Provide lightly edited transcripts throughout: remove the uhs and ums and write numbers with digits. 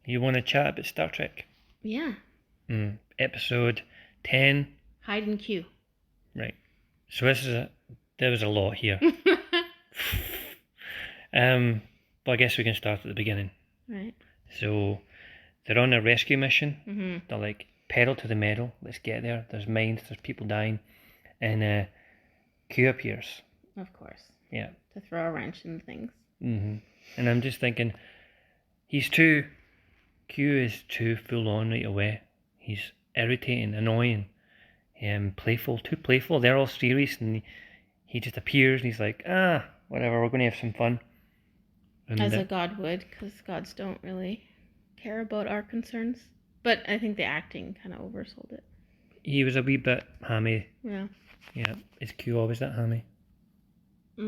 You want to chat about Star Trek? Yeah. Episode 10. Hide and Q. Right. So there was a lot here. But I guess we can start at the beginning. Right. So they're on a rescue mission. Mm-hmm. They're like, pedal to the metal. Let's get there. There's mines. There's people dying. And Q appears. Of course. Yeah. To throw a wrench in things. Mm-hmm. And I'm just thinking, Q is too full on right away. He's irritating, annoying, playful, too playful. They're all serious, and he just appears, and he's like, whatever, we're going to have some fun. And as a god would, because gods don't really care about our concerns. But I think the acting kind of oversold it. He was a wee bit hammy. Yeah. Yeah. Is Q always that hammy? I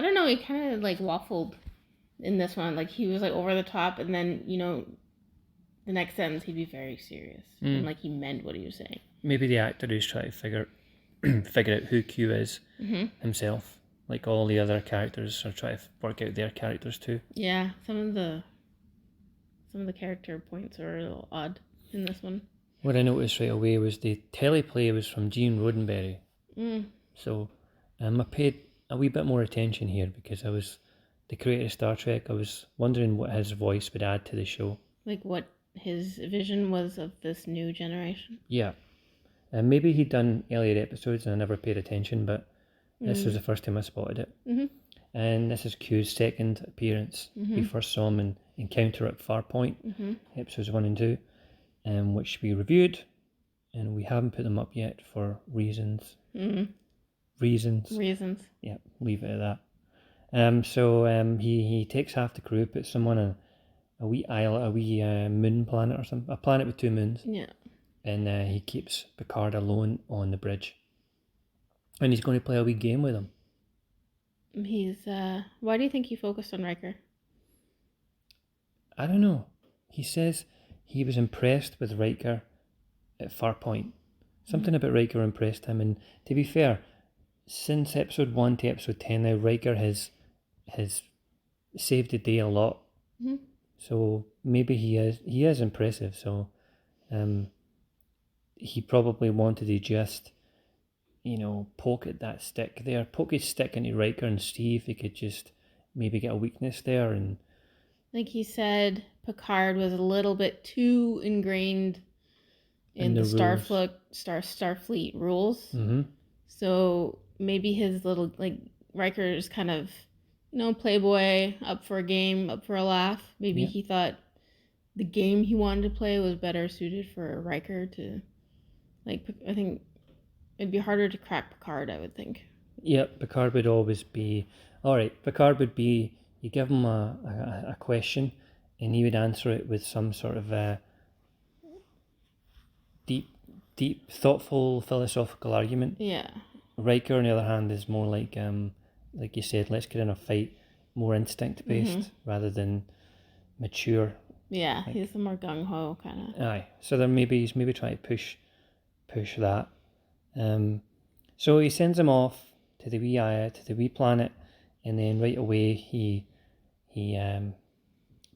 don't know. He kind of like waffled in this one. Like he was like over the top, and then the next sentence he'd be very serious and like he meant what he was saying. Maybe the actor who's trying to figure out who Q is himself. Like all the other characters are trying to work out their characters too. Yeah, some of the character points are a little odd in this one. What I noticed right away was the teleplay was from Gene Roddenberry. So I paid a wee bit more attention here because I was the creator of Star Trek. I was wondering what his voice would add to the show. Like what his vision was of this new generation. Yeah. And maybe he'd done earlier episodes and I never paid attention, but this was the first time I spotted it. And this is Q's second appearance. We first saw him in Encounter at Farpoint, episodes 1 and 2, which we reviewed, and we haven't put them up yet for reasons. Reasons. Yeah, leave it at that. So he takes half the crew, puts them on a wee isle, a wee moon planet or something, a planet with 2 moons. Yeah. And he keeps Picard alone on the bridge. And he's going to play a wee game with him. Why do you think he focused on Riker? I don't know. He says he was impressed with Riker at Farpoint. Something about Riker impressed him. And to be fair, since episode 1 to episode 10 now, Riker has saved the day a lot. So maybe he is impressive. So he probably wanted to just poke at that stick there, poke his stick into Riker and see if he could just maybe get a weakness there. And like he said, Picard was a little bit too ingrained in the Starfleet rules. So maybe his little, like, Riker's kind of, playboy, up for a game, up for a laugh. Maybe he thought the game he wanted to play was better suited for Riker to, like, I think it'd be harder to crack Picard, I would think. Yeah, Picard would always be... Alright, Picard would be... You give him a question and he would answer it with some sort of deep, thoughtful, philosophical argument. Yeah. Riker, on the other hand, is more like you said, let's get in a fight, more instinct-based rather than mature. Yeah, he's the more gung-ho kind of. Aye, so then he's maybe trying to push that. So he sends him off to the wee planet, and then right away he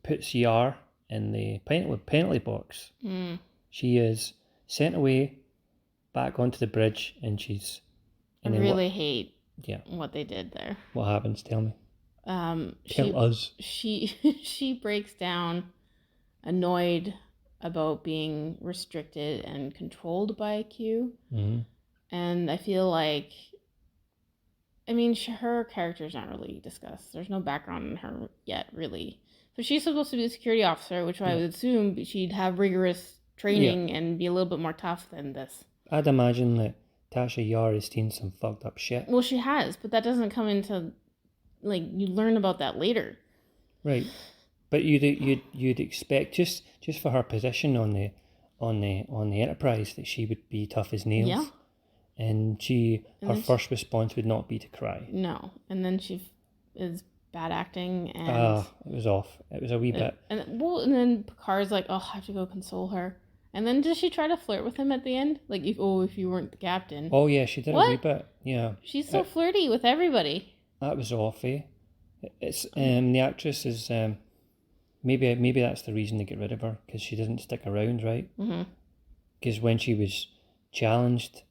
puts Yar in the penalty box. She is sent away back onto the bridge, and she's. And I really hate what they did there. What happens? Tell me. Tell us. She breaks down, annoyed about being restricted and controlled by Q. And I feel like, her character's not really discussed. There's no background in her yet, really. But she's supposed to be a security officer, which I would assume she'd have rigorous training and be a little bit more tough than this. I'd imagine that Tasha Yar has seen some fucked up shit. Well, she has, but that doesn't come into, like, you learn about that later. Right. But you'd expect just for her position on the Enterprise that she would be tough as nails. Yeah. And her first response would not be to cry. No. And then she is bad acting and it was off. It was a wee bit. And then Picard's like, I have to go console her. And then does she try to flirt with him at the end? Like, if you weren't the captain. Oh yeah, she did a wee bit. Yeah. She's so flirty with everybody. That was off, eh? It's the actress is maybe that's the reason to get rid of her, because she doesn't stick around, right? Because when she was challenged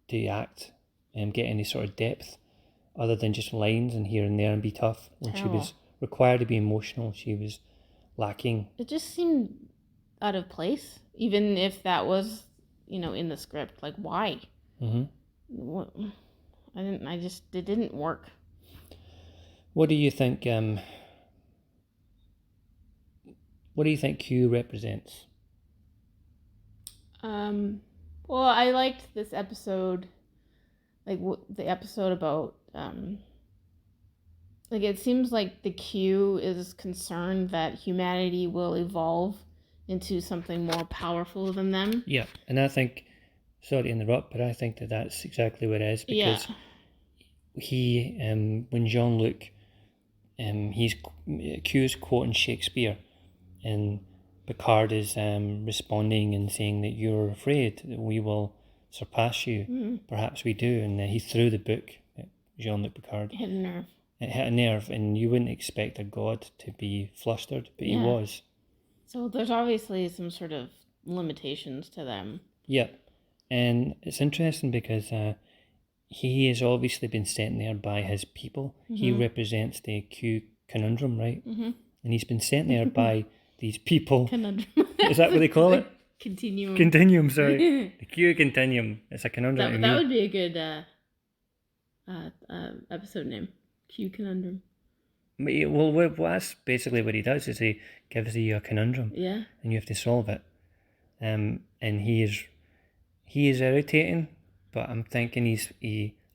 to act and get any sort of depth other than just lines and here and there and be tough, when she was required to be emotional, she was lacking. It just seemed out of place, even if that was, in the script. Like, why? What? It didn't work. What do you think? What do you think Q represents? Well, I liked this episode, like the episode about, like it seems like the Q is concerned that humanity will evolve into something more powerful than them. Yeah, and I think, sorry to interrupt, but I think that's exactly what it is, because he, when Jean-Luc, Q's quoting Shakespeare, and Picard is responding and saying that you're afraid that we will surpass you. Perhaps we do. And he threw the book at Jean-Luc Picard. It hit a nerve. It hit a nerve, and you wouldn't expect a god to be flustered, but he was. So there's obviously some sort of limitations to them. Yep. And it's interesting because he has obviously been sent there by his people. He represents the Q conundrum, right? And he's been sent there by these people. Conundrum. Is that what they call it? Continuum. Continuum, sorry. The Q continuum. It's a conundrum. That would be a good episode name. Q conundrum. Well, that's basically what he does. Is he gives you a conundrum. Yeah. And you have to solve it. And he is irritating, but I'm thinking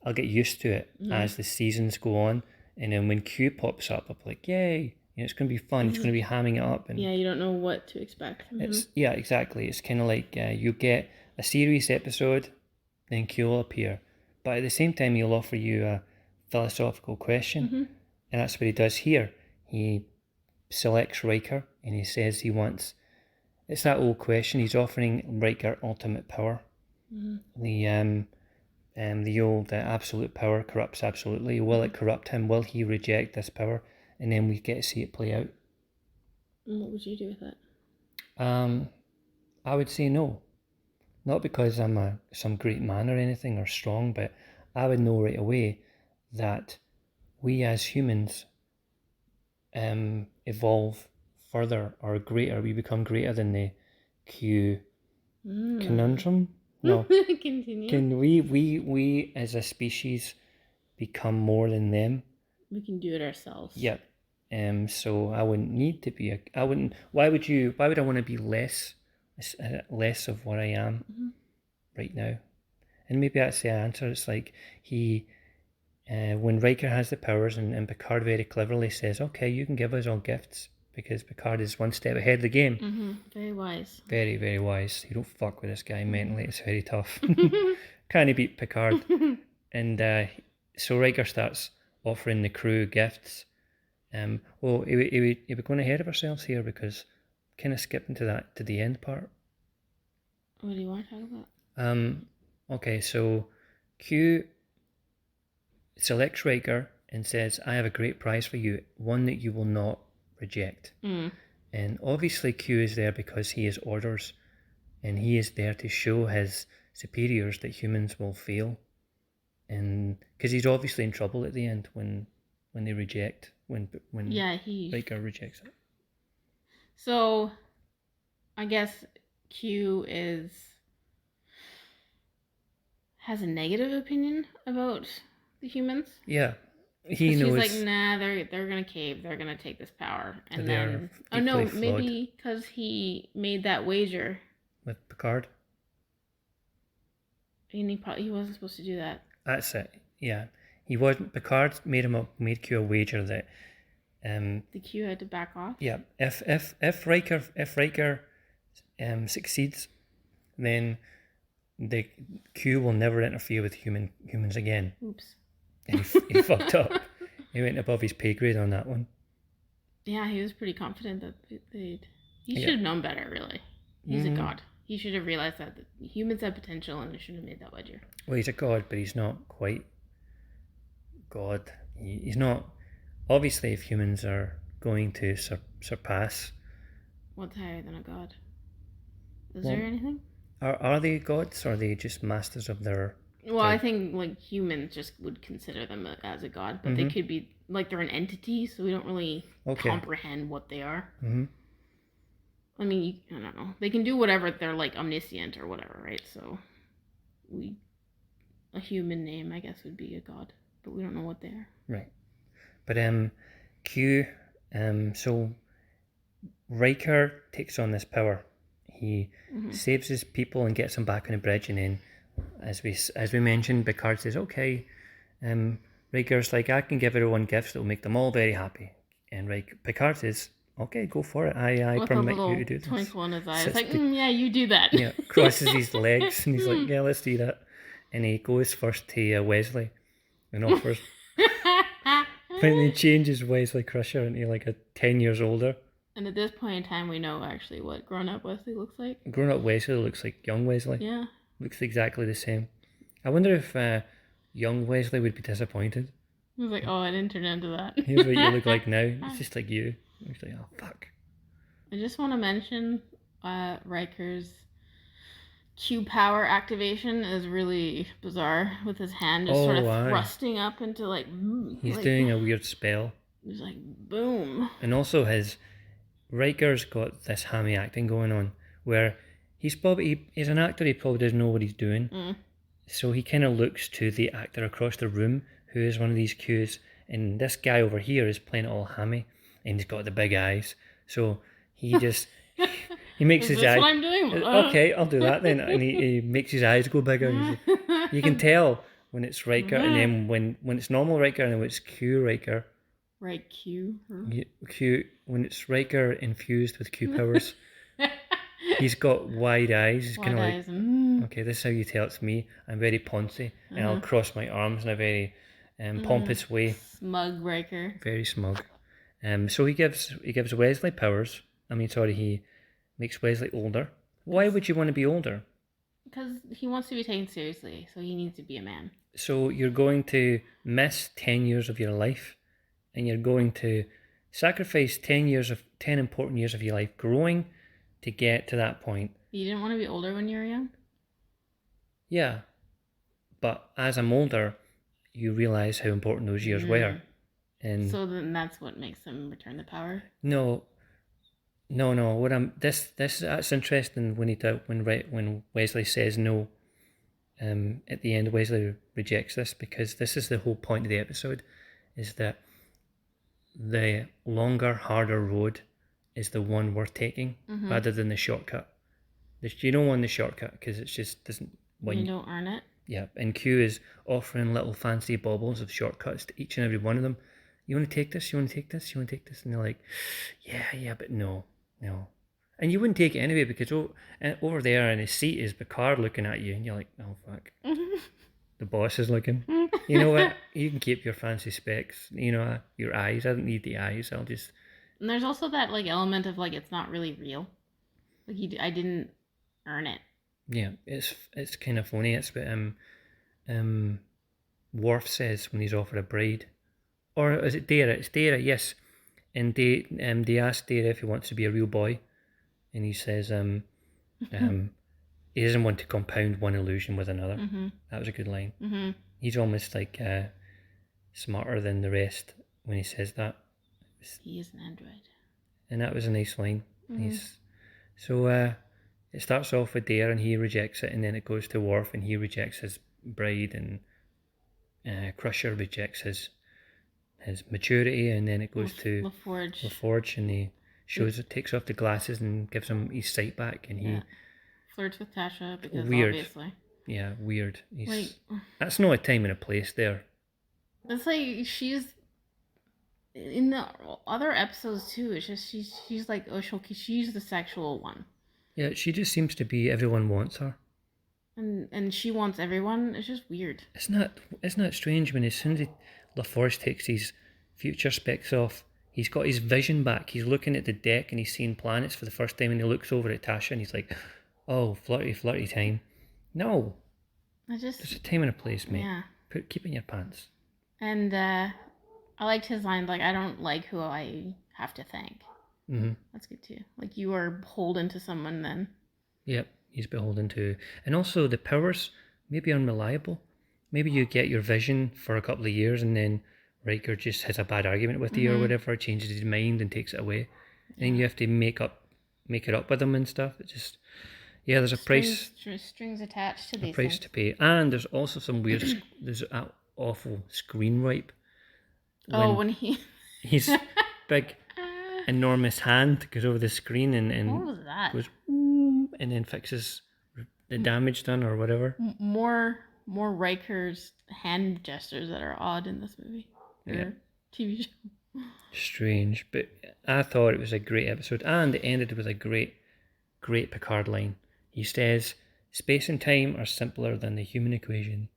I'll get used to it as the seasons go on. And then when Q pops up, I'll be like, yay. It's going to be fun. It's going to be hamming it up. And you don't know what to expect from him. Yeah, exactly. It's kind of like you get a series episode, then Q will appear. But at the same time, he'll offer you a philosophical question. And that's what he does here. He selects Riker, and he says he wants... It's that old question. He's offering Riker ultimate power. The old absolute power corrupts absolutely. Will it corrupt him? Will he reject this power? And then we get to see it play out. And what would you do with it? I would say no. Not because I'm some great man or anything or strong, but I would know right away that we as humans evolve further or greater. We become greater than the Q conundrum. No. Continue. Can we as a species become more than them? We can do it ourselves. Yep. So I wouldn't need to be why would I want to be less of what I am right now? And maybe that's the answer. It's like when Riker has the powers and Picard very cleverly says, okay, you can give us all gifts, because Picard is one step ahead of the game. Very wise. Very, very wise. You don't fuck with this guy mentally. It's very tough. Can he beat Picard? And so Riker starts offering the crew gifts. We're going ahead of ourselves here, because kind of skipping to the end part. What do you want to talk about? Okay, so Q selects Riker and says, I have a great prize for you, one that you will not reject. And obviously Q is there because he has orders, and he is there to show his superiors that humans will fail. And because he's obviously in trouble at the end when they reject, when Riker rejects it. So I guess Q has a negative opinion about the humans. Yeah, he knows. He's like, nah, they're gonna cave. They're gonna take this power, and then maybe because he made that wager with Picard. And he wasn't supposed to do that. That's it. Yeah, he wasn't. Picard made Q a wager that the Q had to back off. Yeah, if Riker succeeds, then the Q will never interfere with humans again. Oops. And he fucked up. He went above his pay grade on that one. Yeah, he was pretty confident that he should have known better, really. He's a god. He should have realized that humans have potential, and he should have made that wager. Well, he's a god, but he's not quite god. He's not... Obviously, if humans are going to surpass. What's higher than a god? Is there anything? Are they gods, or are they just masters of their... Well, I think like humans just would consider them as a god, but they could be like they're an entity, so we don't really comprehend what they are. I mean, I don't know. They can do whatever. They're like omniscient or whatever, right? So a human name, I guess, would be a god, but we don't know what they are. Right. But Q, so Riker takes on this power. He saves his people and gets them back on the bridge, and then, as we mentioned, Picard says, "Okay." Riker's like, "I can give everyone gifts that will make them all very happy," and Picard says, "Okay, go for it. I permit you to do this." Twinkle in his eye. It's like, yeah, you do that. Yeah, crosses his legs, and he's like, "Yeah, let's do that." And he goes first to Wesley, and offers. When he changes Wesley Crusher into like a 10 years older. And at this point in time, we know actually what grown-up Wesley looks like. Grown-up Wesley looks like young Wesley. Yeah. Looks exactly the same. I wonder if young Wesley would be disappointed. He was like, oh, I didn't turn into that. Here's what you look like now. It's just like you. He's like, oh, fuck. I just want to mention Riker's Q power activation is really bizarre, with his hand just sort of thrusting up into like... He's doing a weird spell. He's like, boom. And also Riker's got this hammy acting going on, where he's an actor, he probably doesn't know what he's doing. So he kind of looks to the actor across the room, who is one of these Qs, and this guy over here is playing it all hammy, and he's got the big eyes. So he just... He makes his eyes... what I'm doing? Okay, I'll do that then. And he makes his eyes go bigger. You can tell when it's Riker, and then when it's normal Riker, and then when it's Q Riker. Right, Q. Q, when it's Riker infused with Q powers, he's got wide eyes. He's kind of like, okay, this is how you tell it's me. I'm very poncy, and I'll cross my arms in a very pompous way. Smug Riker. Very smug. So he gives Wesley powers. He makes Wesley older. Why would you want to be older? Because he wants to be taken seriously, so he needs to be a man. So you're going to miss 10 years of your life, and you're going to sacrifice 10 important years of your life growing to get to that point. You didn't want to be older when you were young? Yeah. But as I'm older, you realise how important those years were. And so then that's what makes him return the power? No. That's interesting when Wesley says no. At the end, Wesley rejects this, because this is the whole point of the episode, is that the longer, harder road is the one worth taking, rather than the shortcut. You don't want the shortcut, because it just doesn't... You don't earn it. Yeah, and Q is offering little fancy baubles of shortcuts to each and every one of them. You want to take this? You want to take this? You want to take this? And they're like, yeah, but no. And you wouldn't take it anyway, because over there in his seat is Picard looking at you, and you're like, oh, fuck. The boss is looking. You know what? You can keep your fancy specs, your eyes. I don't need the eyes. I'll just... And there's also that like element of like, it's not really real. Like I didn't earn it. Yeah, it's kind of funny. It's what Worf says when he's offered a bride. Or is it Dara? It's Dara, yes. And they ask Dara if he wants to be a real boy, and he says he doesn't want to compound one illusion with another. That was a good line. He's almost like smarter than the rest when he says that. He is an android. And that was a nice line. It starts off with Dare, and he rejects it, and then it goes to Worf, and he rejects his bride, and Crusher rejects his maturity, and then it goes to LaForge, and he takes off the glasses and gives him his sight back, and he flirts with Tasha, because obviously. Yeah, weird. That's not a time and a place there. It's like she's in the other episodes too. It's just she's like, oh, she's the sexual one. Yeah, she just seems to be, everyone wants her. And she wants everyone. It's just weird. Isn't that strange when as soon as LaForge takes his future specs off, he's got his vision back. He's looking at the deck and he's seeing planets for the first time, and he looks over at Tasha and he's like, oh, flirty time. No. There's a time and a place, mate. Yeah. Keep it in your pants. And I liked his line, like, I don't like who I have to thank. Mm-hmm. That's good too. Like you are beholden to someone then. Yep, he's beholden to. And also the powers may be unreliable. Maybe you get your vision for a couple of years and then Riker just has a bad argument with you or whatever, changes his mind and takes it away. And then you have to make it up with him and stuff. It just, yeah, there's a strings attached to these price things. to pay. And there's also some weird, there's an awful screen wipe. When his big, enormous hand goes over the screen and what was that? Goes, and then fixes the damage done or whatever. More Riker's hand gestures that are odd in this movie. Or TV show. Strange, but I thought it was a great episode, and it ended with a great Picard line. He says, "Space and time are simpler than the human equation."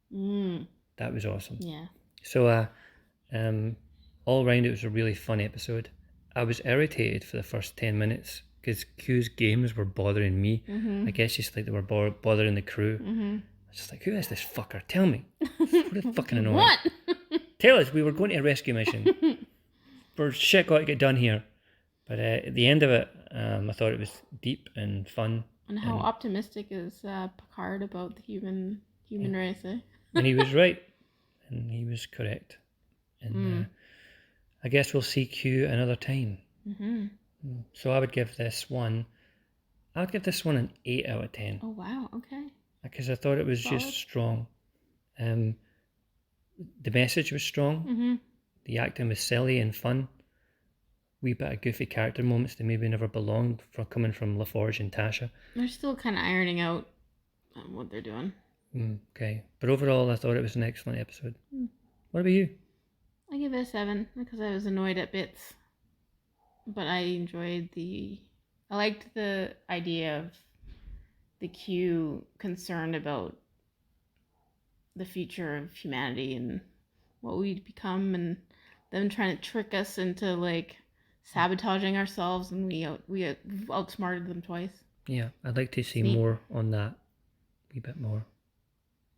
That was awesome. Yeah. So, all round it was a really fun episode. I was irritated for the first 10 minutes because Q's games were bothering me. I guess just like they were bothering the crew. I was just like, who is this fucker? Tell me. What is fucking annoying? What? Tell us, we were going to a rescue mission. We're shit got to get done here. But at the end of it, I thought it was deep and fun. And how optimistic is Picard about the human race, eh? And he was right. And he was correct. And I guess we'll see Q another time. So I would give this one an 8 out of 10. Oh, wow. Okay. Because I thought it was just strong. The message was strong. The acting was silly and fun. Wee bit of goofy character moments that maybe never belonged coming from LaForge and Tasha. They're still kind of ironing out what they're doing. Okay. But overall, I thought it was an excellent episode. What about you? I give it a 7 because I was annoyed at bits. But I liked the idea of the Q concerned about the future of humanity and what we'd become, and them trying to trick us into like sabotaging ourselves, and we outsmarted them twice. Yeah, I'd like to see more on that. A wee bit more.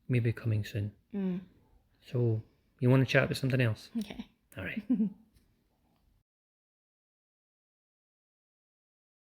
Maybe coming soon. So, you want to chat about something else? Okay. All right.